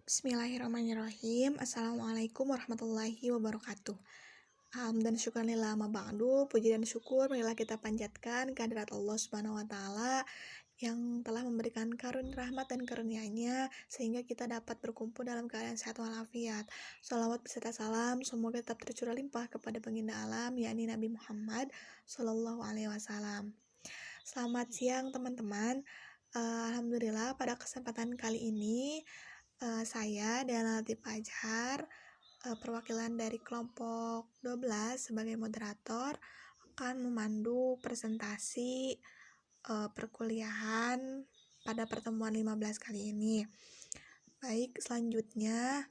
Bismillahirrahmanirrahim. Assalamualaikum warahmatullahi wabarakatuh. Dan syukurillah ma ba'du. Puji dan syukur marilah kita panjatkan kehadirat Allah Subhanahu wa taala yang telah memberikan rahmat dan karunia-Nya sehingga kita dapat berkumpul dalam keadaan sehat walafiat. Shalawat beserta salam semoga tetap tercurah limpah kepada baginda alam yakni Nabi Muhammad Shallallahu alaihi wasallam. Selamat siang teman-teman. Alhamdulillah pada kesempatan kali ini saya Dana Latif Ajhar, perwakilan dari kelompok 12 sebagai moderator akan memandu presentasi perkuliahan pada pertemuan 15 kali ini. Baik, selanjutnya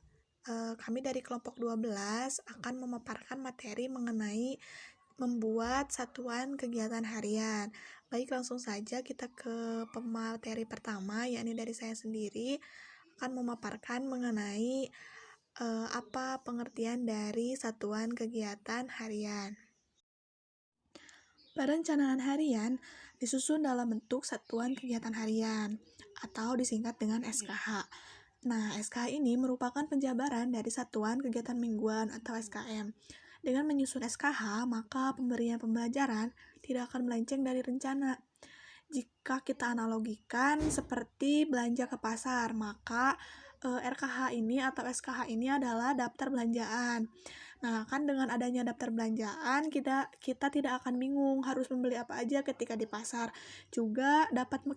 kami dari kelompok 12 akan memaparkan materi mengenai membuat satuan kegiatan harian. Baik, langsung saja kita ke pemateri pertama, yakni dari saya sendiri akan memaparkan mengenai apa pengertian dari satuan kegiatan harian. Perencanaan harian disusun dalam bentuk satuan kegiatan harian atau disingkat dengan SKH. Nah, SKH ini merupakan penjabaran dari satuan kegiatan mingguan atau SKM. Dengan menyusun SKH, maka pemberian pembelajaran tidak akan melenceng dari rencana. Jika kita analogikan seperti belanja ke pasar, maka RKH ini atau SKH ini adalah daftar belanjaan. Nah, kan dengan adanya daftar belanjaan, kita tidak akan bingung harus membeli apa aja ketika di pasar. Juga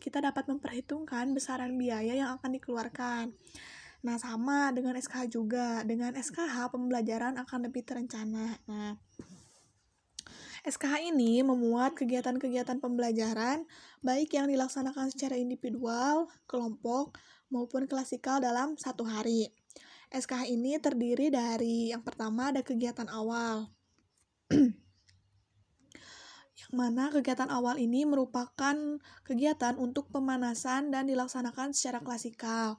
kita dapat memperhitungkan besaran biaya yang akan dikeluarkan. Nah, sama dengan SKH juga. Dengan SKH, pembelajaran akan lebih terencana. Nah, SKH ini memuat kegiatan-kegiatan pembelajaran baik yang dilaksanakan secara individual, kelompok, maupun klasikal dalam satu hari. SKH ini terdiri dari yang pertama ada kegiatan awal. Yang mana kegiatan awal ini merupakan kegiatan untuk pemanasan dan dilaksanakan secara klasikal.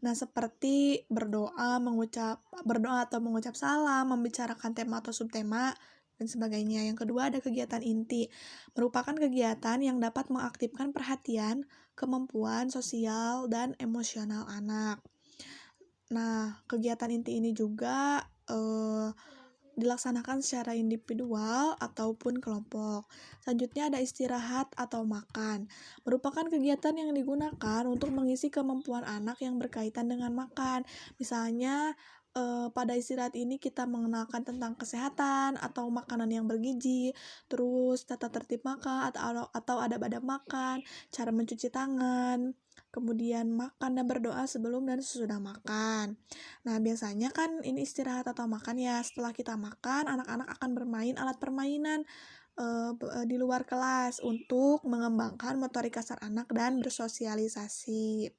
Nah, seperti berdoa atau mengucap salam, membicarakan tema atau subtema, dan sebagainya. Yang kedua ada kegiatan inti, merupakan kegiatan yang dapat mengaktifkan perhatian, kemampuan sosial, dan emosional anak. Nah, kegiatan inti ini juga dilaksanakan secara individual ataupun kelompok. Selanjutnya ada istirahat atau makan, merupakan kegiatan yang digunakan untuk mengisi kemampuan anak yang berkaitan dengan makan. Misalnya pada istirahat ini kita mengenalkan tentang kesehatan atau makanan yang bergizi, terus tata tertib makan atau adab-adab makan, cara mencuci tangan, kemudian makan dan berdoa sebelum dan sesudah makan. Nah, biasanya kan ini istirahat atau makan ya. Setelah kita makan, anak-anak akan bermain alat permainan di luar kelas untuk mengembangkan motorik kasar anak dan bersosialisasi.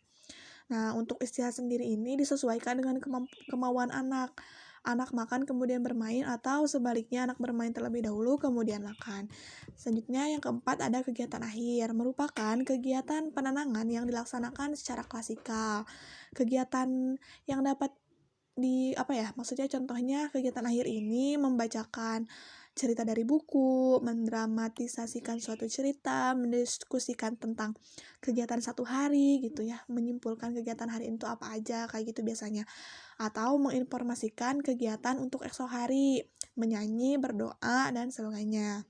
Nah, untuk istirahat sendiri ini disesuaikan dengan kemauan anak. Anak makan kemudian bermain atau sebaliknya anak bermain terlebih dahulu kemudian makan. Selanjutnya yang keempat ada kegiatan akhir, merupakan kegiatan penenangan yang dilaksanakan secara klasikal. Kegiatan yang dapat maksudnya contohnya kegiatan akhir ini membacakan cerita dari buku, mendramatisasikan suatu cerita, mendiskusikan tentang kegiatan satu hari gitu ya, menyimpulkan kegiatan hari itu apa aja, kayak gitu biasanya. Atau menginformasikan kegiatan untuk esok hari, menyanyi, berdoa, dan sebagainya.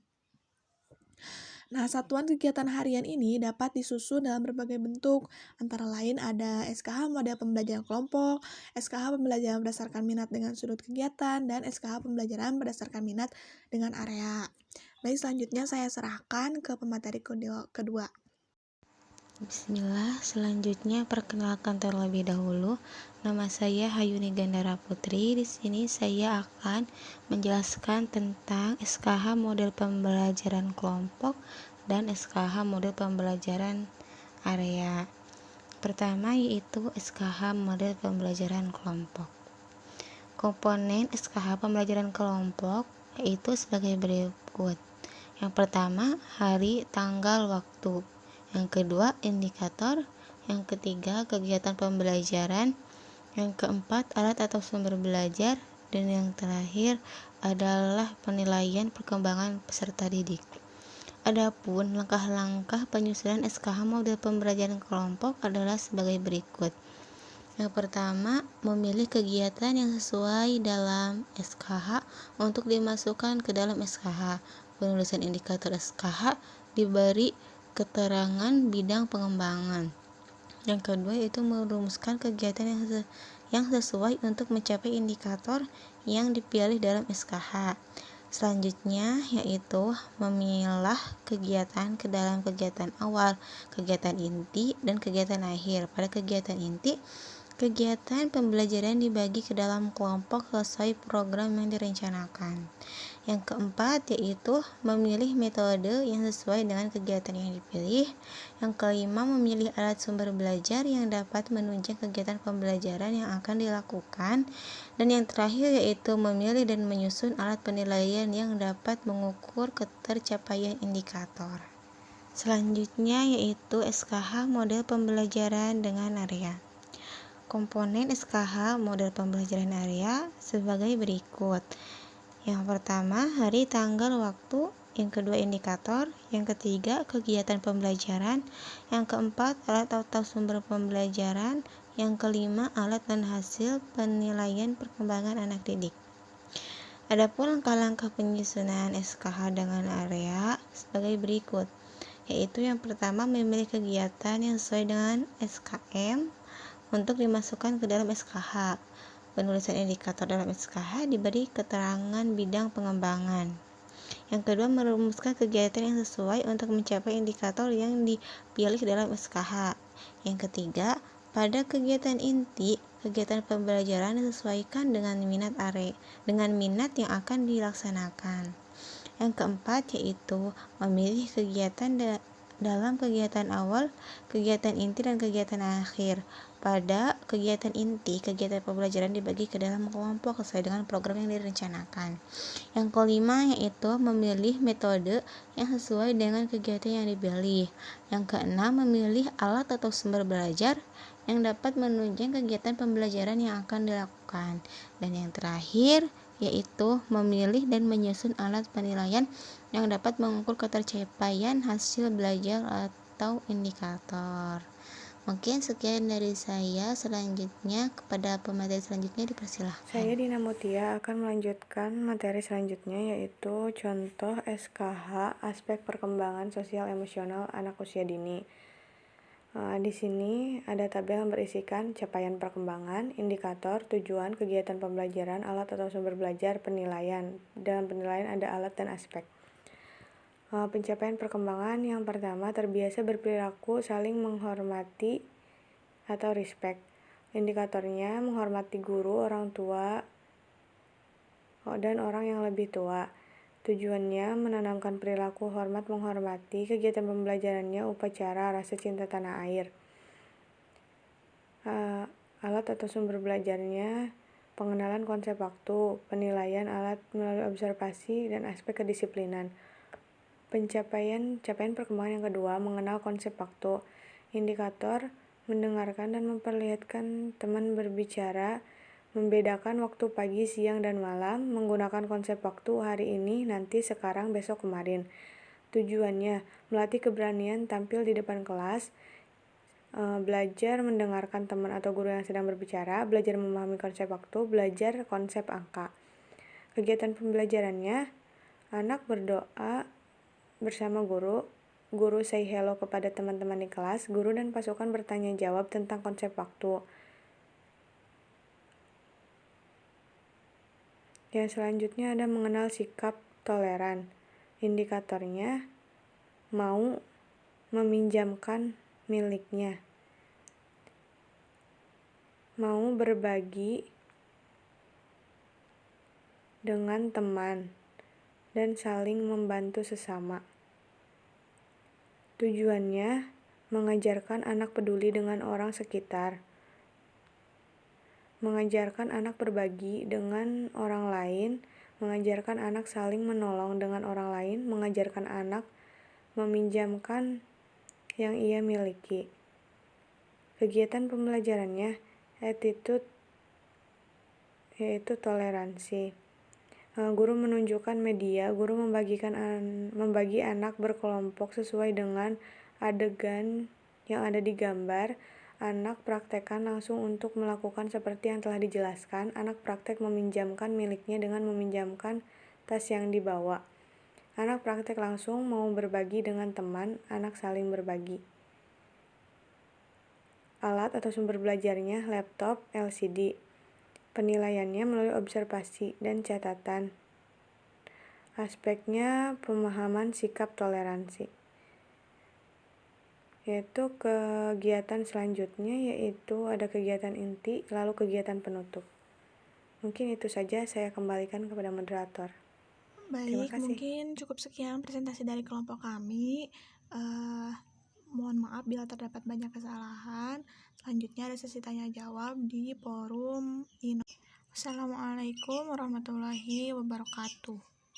Nah, satuan kegiatan harian ini dapat disusun dalam berbagai bentuk, antara lain ada SKH model pembelajaran kelompok, SKH pembelajaran berdasarkan minat dengan sudut kegiatan, dan SKH pembelajaran berdasarkan minat dengan area. Baik, selanjutnya saya serahkan ke pemateri kedua. Bismillah, selanjutnya perkenalkan terlebih dahulu. Nama saya Hayuni Gandara Putri. Di sini saya akan menjelaskan tentang SKH model pembelajaran kelompok dan SKH model pembelajaran area. Pertama yaitu SKH model pembelajaran kelompok. Komponen SKH pembelajaran kelompok yaitu sebagai berikut. Yang pertama, hari, tanggal, waktu. Yang kedua, indikator. Yang ketiga, kegiatan pembelajaran. Yang keempat, alat atau sumber belajar. Dan yang terakhir adalah penilaian perkembangan peserta didik. Adapun langkah-langkah penyusunan SKH model pembelajaran kelompok adalah sebagai berikut. Yang pertama, memilih kegiatan yang sesuai dalam SKH untuk dimasukkan ke dalam SKH. Penulisan indikator SKH diberi keterangan bidang pengembangan. Yang kedua yaitu merumuskan kegiatan yang sesuai untuk mencapai indikator yang dipilih dalam SKH. Selanjutnya yaitu memilah kegiatan ke dalam kegiatan awal, kegiatan inti, dan kegiatan akhir. Pada kegiatan inti, kegiatan pembelajaran dibagi ke dalam kelompok sesuai program yang direncanakan. Yang keempat yaitu memilih metode yang sesuai dengan kegiatan yang dipilih. Yang kelima, memilih alat sumber belajar yang dapat menunjang kegiatan pembelajaran yang akan dilakukan. Dan yang terakhir yaitu memilih dan menyusun alat penilaian yang dapat mengukur ketercapaian indikator. Selanjutnya yaitu SKH model pembelajaran dengan area. Komponen SKH model pembelajaran area sebagai berikut. Yang pertama, hari, tanggal, waktu. Yang kedua, indikator. Yang ketiga, kegiatan pembelajaran. Yang keempat, alat atau sumber pembelajaran. Yang kelima, alat dan hasil penilaian perkembangan anak didik. Adapun langkah-langkah penyusunan SKH dengan area sebagai berikut, yaitu yang pertama, memilih kegiatan yang sesuai dengan SKM untuk dimasukkan ke dalam SKH. Penulisan indikator dalam SKH diberi keterangan bidang pengembangan. Yang kedua, merumuskan kegiatan yang sesuai untuk mencapai indikator yang dipilih dalam SKH. Yang ketiga, pada kegiatan inti, kegiatan pembelajaran disesuaikan dengan minat yang akan dilaksanakan. Yang keempat yaitu memilih kegiatan dalam kegiatan awal, kegiatan inti, dan kegiatan akhir. Pada kegiatan inti, kegiatan pembelajaran dibagi ke dalam kelompok sesuai dengan program yang direncanakan. Yang kelima yaitu memilih metode yang sesuai dengan kegiatan yang dipilih. Yang keenam, memilih alat atau sumber belajar yang dapat menunjang kegiatan pembelajaran yang akan dilakukan. Dan yang terakhir yaitu memilih dan menyusun alat penilaian yang dapat mengukur ketercapaian hasil belajar atau indikator. Mungkin sekian dari saya. Selanjutnya kepada pemateri selanjutnya dipersilahkan. Saya Dina Mutia akan melanjutkan materi selanjutnya yaitu contoh SKH aspek perkembangan sosial emosional anak usia dini. Di sini ada tabel yang berisikan capaian perkembangan, indikator, tujuan, kegiatan pembelajaran, alat atau sumber belajar, penilaian. Dalam penilaian ada alat dan aspek. Pencapaian perkembangan yang pertama, terbiasa berperilaku saling menghormati atau respect. Indikatornya menghormati guru, orang tua, dan orang yang lebih tua. Tujuannya menanamkan perilaku hormat menghormati. Kegiatan pembelajarannya upacara rasa cinta tanah air. Alat atau sumber belajarnya pengenalan konsep waktu, penilaian alat melalui observasi, dan aspek kedisiplinan. Capaian perkembangan yang kedua, mengenal konsep waktu. Indikator, mendengarkan dan memperlihatkan teman berbicara, membedakan waktu pagi, siang, dan malam, menggunakan konsep waktu hari ini, nanti, sekarang, besok, kemarin. Tujuannya, melatih keberanian tampil di depan kelas, belajar mendengarkan teman atau guru yang sedang berbicara, belajar memahami konsep waktu, belajar konsep angka. Kegiatan pembelajarannya, anak berdoa bersama guru say hello kepada teman-teman di kelas, guru dan pasukan bertanya jawab tentang konsep waktu. Yang selanjutnya ada mengenal sikap toleran. Indikatornya mau meminjamkan miliknya, mau berbagi dengan teman, dan saling membantu sesama. Tujuannya mengajarkan anak peduli dengan orang sekitar, mengajarkan anak berbagi dengan orang lain, mengajarkan anak saling menolong dengan orang lain, mengajarkan anak meminjamkan yang ia miliki. Kegiatan pembelajarannya attitude yaitu toleransi. Guru menunjukkan media, guru membagi anak berkelompok sesuai dengan adegan yang ada di gambar. Anak praktekkan langsung untuk melakukan seperti yang telah dijelaskan. Anak praktek meminjamkan miliknya dengan meminjamkan tas yang dibawa. Anak praktek langsung mau berbagi dengan teman. Anak saling berbagi. Alat atau sumber belajarnya laptop, LCD. Penilaiannya melalui observasi dan catatan. Aspeknya pemahaman sikap toleransi. Yaitu kegiatan selanjutnya yaitu ada kegiatan inti lalu kegiatan penutup. Mungkin itu saja, saya kembalikan kepada moderator. Terima Baik, kasih. mungkin cukup sekian presentasi dari kelompok kami. Mohon maaf bila terdapat banyak kesalahan. Selanjutnya ada sesi tanya jawab di forum ini. Wassalamualaikum warahmatullahi wabarakatuh.